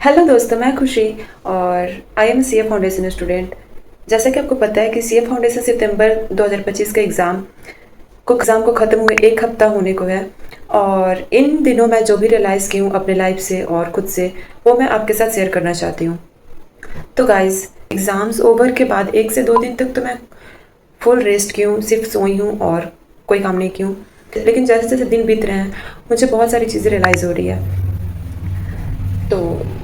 Hello दोस्तों, मैं खुशी और I am C A foundation student. जैसा कि आपको पता है कि सी ए फाउंडेशन सितंबर 2025 का एग्ज़ाम को ख़त्म हुए एक हफ्ता होने को है। और इन दिनों मैं जो भी रियलाइज़ की हूँ अपने लाइफ से और खुद से, वो मैं आपके साथ शेयर करना चाहती हूँ। तो गाइस, एग्ज़ाम्स ओवर के बाद 1 से 2 दिन तक तो मैं फुल रेस्ट की हूँ, सिर्फ सोई हूँ और कोई काम नहीं की हूँ। लेकिन जैसे जैसे दिन बीत रहे हैं मुझे बहुत सारी चीज़ें रियलाइज़ हो रही है। तो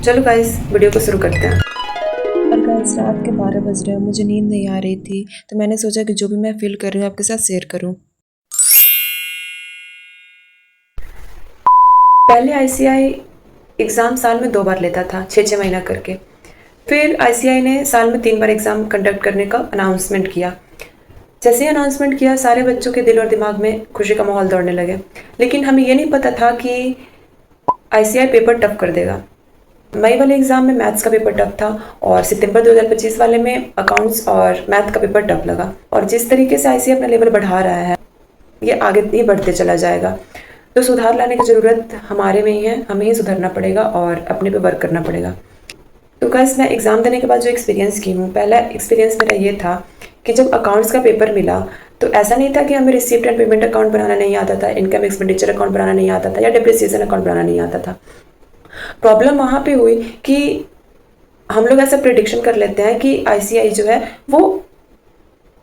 चलो गाइस, वीडियो को शुरू करते हैं। और गाइस, रात के 12 बज रहे हैं, मुझे नींद नहीं आ रही थी, तो मैंने सोचा कि जो भी मैं फील कर रही हूँ आपके साथ शेयर करूँ। पहले आईसीआई एग्ज़ाम साल में 2 बार लेता था, 6-6 महीना करके। फिर आईसीआई ने साल में 3 बार एग्ज़ाम कंडक्ट करने का अनाउंसमेंट किया। जैसे ही अनाउंसमेंट किया, सारे बच्चों के दिल और दिमाग में खुशी का माहौल दौड़ने लगे। लेकिन हमें ये नहीं पता था कि आईसीआई पेपर टफ कर देगा। मई वाले एग्ज़ाम में मैथ्स का पेपर टफ था और सितंबर 2025 वाले में अकाउंट्स और मैथ का पेपर टफ लगा। और जिस तरीके से आईसीआई अपना लेवल बढ़ा रहा है, ये आगे ही बढ़ते चला जाएगा। तो सुधार लाने की ज़रूरत हमारे में ही है, हमें ही सुधरना पड़ेगा और अपने पे वर्क करना पड़ेगा। तो गाइस, मैं एग्ज़ाम देने के बाद जो एक्सपीरियंस की हूँ, पहला एक्सपीरियंस मेरा ये था कि जब अकाउंट्स का पेपर मिला तो ऐसा नहीं था कि हमें रिसीप्ट एंड पेमेंट अकाउंट बनाना नहीं आता था, इनकम एक्सपेंडिचर अकाउंट बनाना नहीं आता था या डिप्रिसिएशन अकाउंट बनाना नहीं आता था। प्रॉब्लम वहाँ पे हुई कि हम लोग ऐसा प्रिडिक्शन कर लेते हैं कि आईसीआई जो है वो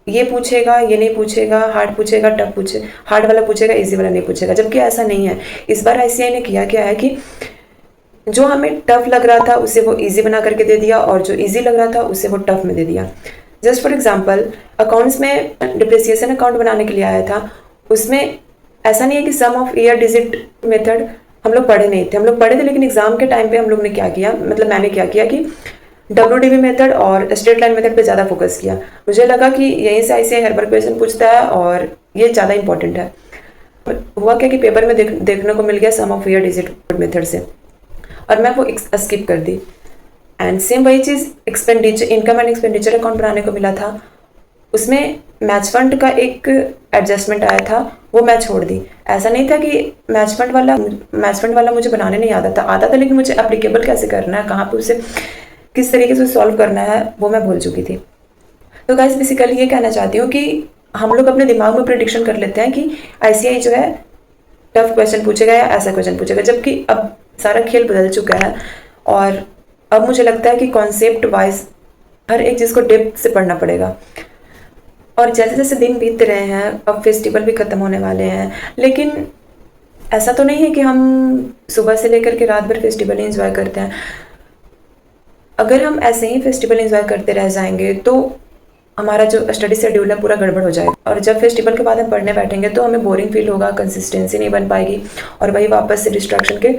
ये पूछेगा, ये नहीं पूछेगा, हार्ड पूछेगा, टफ पूछे हार्ड वाला पूछेगा, इजी वाला नहीं पूछेगा, जबकि ऐसा नहीं है। इस बार आईसीआई ने किया क्या है कि जो हमें टफ लग रहा था उसे वो इजी बना करके दे दिया और जो इजी लग रहा था उसे वो टफ में दे दिया। जस्ट फॉर एग्जांपल, अकाउंट्स में डिप्रिसिएशन अकाउंट बनाने के लिए आया था, उसमें ऐसा नहीं है कि सम ऑफ ईयर डिजिट मेथड हम लोग पढ़े नहीं थे, हम लोग पढ़े थे, लेकिन एग्जाम के टाइम पे हम लोग ने क्या किया, मतलब मैंने क्या किया कि WDB मेथड और स्ट्रेट लाइन मेथड पे ज़्यादा फोकस किया। मुझे लगा कि यहीं से ऐसे हर बार क्वेश्चन पूछता है और ये ज़्यादा इंपॉर्टेंट है। हुआ क्या कि पेपर में देखने को मिल गया सम ऑफ ईयर डिजिट मेथड से, और मैं वो स्किप कर दी। एंड सेम वही चीज़ expenditure, income and expenditure account बनाने को मिला था, उसमें मैच फंड का एक एडजस्टमेंट आया था, वो मैं छोड़ दी। ऐसा नहीं था कि मैच फंड वाला मुझे बनाने नहीं आता था, लेकिन मुझे एप्लीकेबल कैसे करना है, कहाँ पे उसे किस तरीके से सॉल्व करना है, वो मैं भूल चुकी थी। तो गाइस, बेसिकली ये कहना चाहती हूँ कि हम लोग अपने दिमाग में प्रिडिक्शन कर लेते हैं कि आईसीआई जो है टफ क्वेश्चन पूछेगा या ऐसा क्वेश्चन पूछेगा, जबकि अब सारा खेल बदल चुका है। और अब मुझे लगता है कि कॉन्सेप्ट वाइज हर एक चीज़ को डेप्थ से पढ़ना पड़ेगा। और जैसे जैसे दिन बीत रहे हैं, अब फेस्टिवल भी ख़त्म होने वाले हैं, लेकिन ऐसा तो नहीं है कि हम सुबह से लेकर के रात भर फेस्टिवल ही इंजॉय करते हैं। अगर हम ऐसे ही फेस्टिवल इंजॉय करते रह जाएंगे तो हमारा जो स्टडी शेड्यूल है पूरा गड़बड़ हो जाएगा, और जब फेस्टिवल के बाद हम पढ़ने बैठेंगे तो हमें बोरिंग फील होगा, कंसिस्टेंसी नहीं बन पाएगी और वही वापस से डिस्ट्रैक्शन के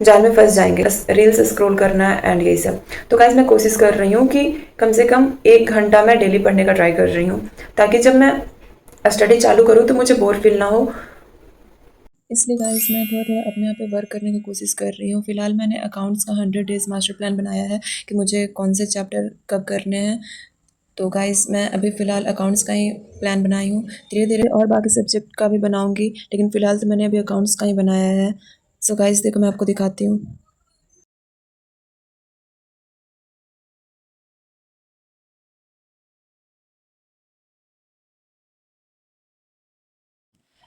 जाल में फंस जाएंगे, रील्स स्क्रॉल करना एंड यही सब। तो गाइज, मैं कोशिश कर रही हूँ कि कम से कम 1 घंटा मैं डेली पढ़ने का ट्राई कर रही हूँ, ताकि जब मैं स्टडी चालू करूँ तो मुझे बोर फील ना हो। इसलिए गाइस, मैं थोड़ा थोड़ा अपने आप पे वर्क करने की कोशिश कर रही हूँ। फिलहाल मैंने अकाउंट्स का 100 डेज मास्टर प्लान बनाया है कि मुझे कौन से चैप्टर कब करने हैं। तो गाइस, मैं अभी फ़िलहाल अकाउंट्स का ही प्लान बनाई हूँ, धीरे धीरे और बाकी सब्जेक्ट का भी बनाऊँगी, लेकिन फ़िलहाल तो मैंने अभी अकाउंट्स का ही बनाया है। सो गाइस, देखो मैं आपको दिखाती हूँ।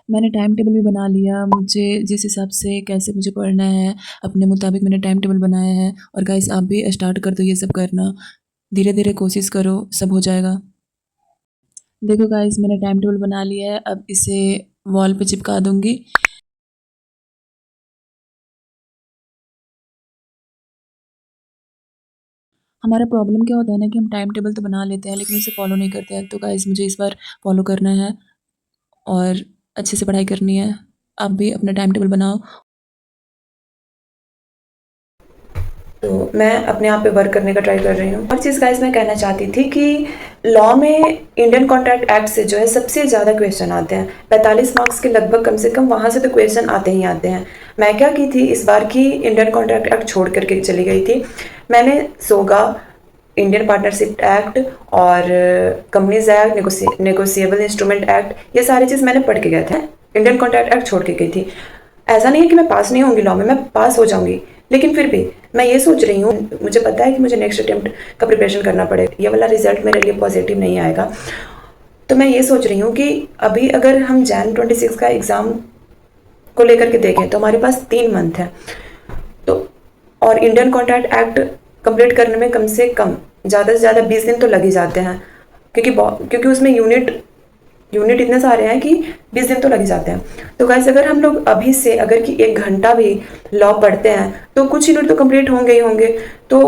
मैंने टाइम टेबल भी बना लिया, मुझे जिस हिसाब से कैसे मुझे पढ़ना है, अपने मुताबिक मैंने टाइम टेबल बनाया है। और गाइस, आप भी स्टार्ट कर दो ये सब करना, धीरे धीरे कोशिश करो, सब हो जाएगा। देखो गाइस, मैंने टाइम टेबल बना लिया है, अब इसे वॉल पे चिपका दूँगी। हमारा प्रॉब्लम क्या होता है ना कि हम टाइम टेबल तो बना लेते हैं लेकिन उसे फॉलो नहीं करते हैं। तो गाइस, मुझे इस बार फॉलो करना है और अच्छे से पढ़ाई करनी है। आप भी अपना टाइम टेबल बनाओ। तो मैं अपने आप पे वर्क करने का ट्राई कर रही हूँ। और चीज़ गाइस, मैं कहना चाहती थी कि लॉ में इंडियन कॉन्ट्रैक्ट एक्ट से जो है सबसे ज़्यादा क्वेश्चन आते हैं, 45 मार्क्स के लगभग, कम से कम वहाँ से तो क्वेश्चन आते ही आते हैं। मैं क्या की थी इस बार की, इंडियन कॉन्ट्रैक्ट एक्ट छोड़ करके चली गई थी। मैंने सोगा, इंडियन पार्टनरशिप एक्ट और companies act, negotiable instrument act, ये सारी चीज़ मैंने पढ़ के गए थे। इंडियन कॉन्ट्रैक्ट एक्ट छोड़ के गई थी। ऐसा नहीं है कि मैं पास नहीं होंगी लॉ में, मैं पास हो जाऊंगी, लेकिन फिर भी मैं ये सोच रही हूँ, मुझे पता है कि मुझे नेक्स्ट अटेम्प्ट का प्रिपरेशन करना पड़ेगा, ये वाला रिजल्ट मेरे लिए पॉजिटिव नहीं आएगा। तो मैं ये सोच रही हूँ कि अभी अगर हम Jan 26 का एग्ज़ाम को लेकर के देखें तो हमारे पास 3 मंथ है, तो और इंडियन कॉन्ट्रैक्ट एक्ट कंप्लीट करने में कम से कम ज़्यादा से ज़्यादा 20 दिन तो लग ही जाते हैं, क्योंकि उसमें यूनिट इतने सारे हैं कि 20 दिन तो लग ही जाते हैं। तो गाइस अगर हम लोग अभी से अगर कि 1 घंटा भी लॉ पढ़ते हैं तो कुछ यूनिट तो कंप्लीट होंगे ही होंगे। तो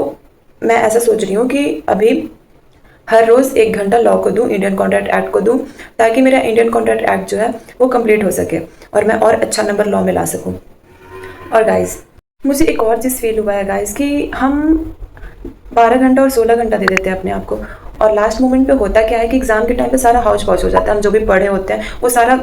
मैं ऐसा सोच रही हूँ कि अभी हर रोज़ 1 घंटा लॉ को दूँ, इंडियन कॉन्ट्रैक्ट एक्ट को दूँ, ताकि मेरा इंडियन कॉन्ट्रैक्ट एक्ट जो है वो कंप्लीट हो सके और मैं और अच्छा नंबर लॉ में ला सकूँ। और गाइस मुझे एक और चीज़ फील हुआ है गाइस कि हम 12 घंटा और 16 घंटा दे देते हैं अपने आप को, और लास्ट मोमेंट पे होता क्या है कि एग्ज़ाम के टाइम पे सारा हाउच पॉच हो जाता है, हम जो भी पढ़े होते हैं वो सारा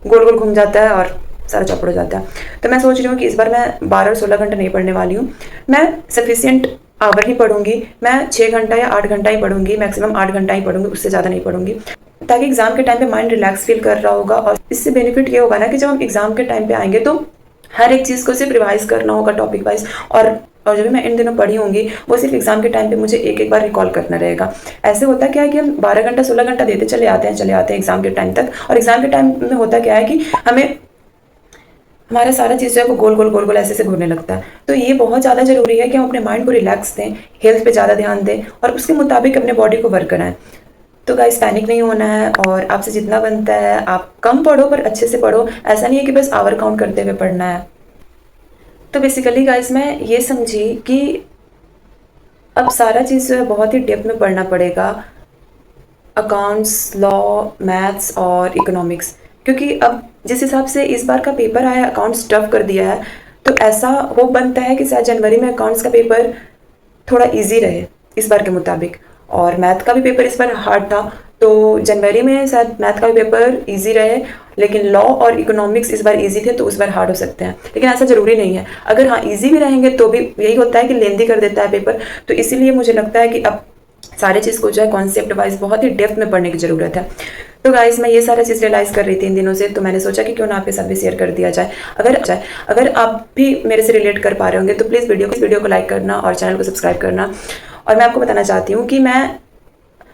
गोल गोल घूम जाता है और सारा चौपड़ हो जाता है। तो मैं सोच रही हूँ कि इस बार मैं 12 और 16 घंटे नहीं पढ़ने वाली हूँ, मैं सफिशियंट आवर ही पढ़ूंगी, मैं 6 घंटा या 8 घंटा ही पढ़ूंगी, मैक्सिमम 8 घंटा ही पढ़ूंगी, उससे ज़्यादा नहीं पढ़ूंगी, ताकि एग्ज़ाम के टाइम पे माइंड रिलैक्स फील कर रहा होगा। और इससे बेनिफिट ये होगा ना कि जब हम एग्ज़ाम के टाइम पे आएंगे तो हर एक चीज़ को सिर्फ रिवाइज करना होगा टॉपिक वाइज, और जो भी मैं इन दिनों पढ़ी होंगी वो सिर्फ एग्जाम के टाइम पे मुझे एक बार रिकॉल करना रहेगा। ऐसे होता क्या है कि हम 12 घंटा 16 घंटा देते चले आते हैं एग्जाम के टाइम तक, और एग्जाम के टाइम में होता क्या है कि हमारा सारा चीज़ जो है वो गोल गोल ऐसे से घूमने लगता है। तो ये बहुत ज़्यादा ज़रूरी है कि हम अपने माइंड को रिलैक्स दें, हेल्थ पे ज़्यादा ध्यान दें और उसके मुताबिक अपने बॉडी को वर्क कराएं। तो गाइस पैनिक नहीं होना है, और आपसे जितना बनता है आप कम पढ़ो पर अच्छे से पढ़ो, ऐसा नहीं है कि बस आवर काउंट करते हुए पढ़ना है। तो बेसिकली गाइस मैं ये समझी कि अब सारा चीज़ जो है बहुत ही डेप्थ में पढ़ना पड़ेगा, अकाउंट्स, लॉ, मैथ्स और इकोनॉमिक्स, क्योंकि अब जिस हिसाब से इस बार का पेपर आया, अकाउंट्स टफ कर दिया है, तो ऐसा वो बनता है कि शायद जनवरी में अकाउंट्स का पेपर थोड़ा इजी रहे इस बार के मुताबिक, और मैथ का भी पेपर इस बार हार्ड था, तो जनवरी में शायद मैथ का भी पेपर इजी रहे, लेकिन लॉ और इकोनॉमिक्स इस बार इजी थे तो उस बार हार्ड हो सकते हैं, लेकिन ऐसा ज़रूरी नहीं है। अगर हाँ इजी भी रहेंगे तो भी यही होता है कि लेंदी कर देता है पेपर, तो इसीलिए मुझे लगता है कि अब सारे चीज़ को जो है कॉन्सेप्ट वाइज बहुत ही डेप्थ में पढ़ने की ज़रूरत है। तो गाइस मैं ये सारा चीज़ रियलाइज़ कर रही थी इन दिनों से, तो मैंने सोचा कि क्यों ना आपके साथ भी शेयर कर दिया जाए। अगर आप भी मेरे से रिलेट कर पा रहे होंगे तो प्लीज़ वीडियो को लाइक करना और चैनल को सब्सक्राइब करना। और मैं आपको बताना चाहती हूँ कि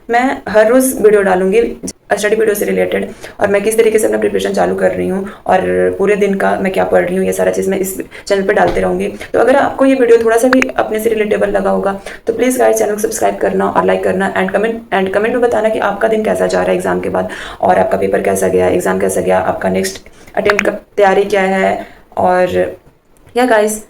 मैं हर रोज़ वीडियो डालूंगी स्टडी वीडियो से रिलेटेड, और मैं किस तरीके से अपना प्रिपरेशन चालू कर रही हूँ और पूरे दिन का मैं क्या पढ़ रही हूँ, ये सारा चीज़ मैं इस चैनल पर डालते रहूँगी। तो अगर आपको ये वीडियो थोड़ा सा भी अपने से रिलेटेबल लगा होगा तो प्लीज़ गाइस चैनल को सब्सक्राइब करना और लाइक करना, एंड कमेंट में बताना कि आपका दिन कैसा जा रहा है एग्ज़ाम के बाद, और आपका पेपर कैसा गया, एग्ज़ाम कैसा गया, आपका नेक्स्ट अटेम्प्ट का तैयारी क्या है। और या गाइस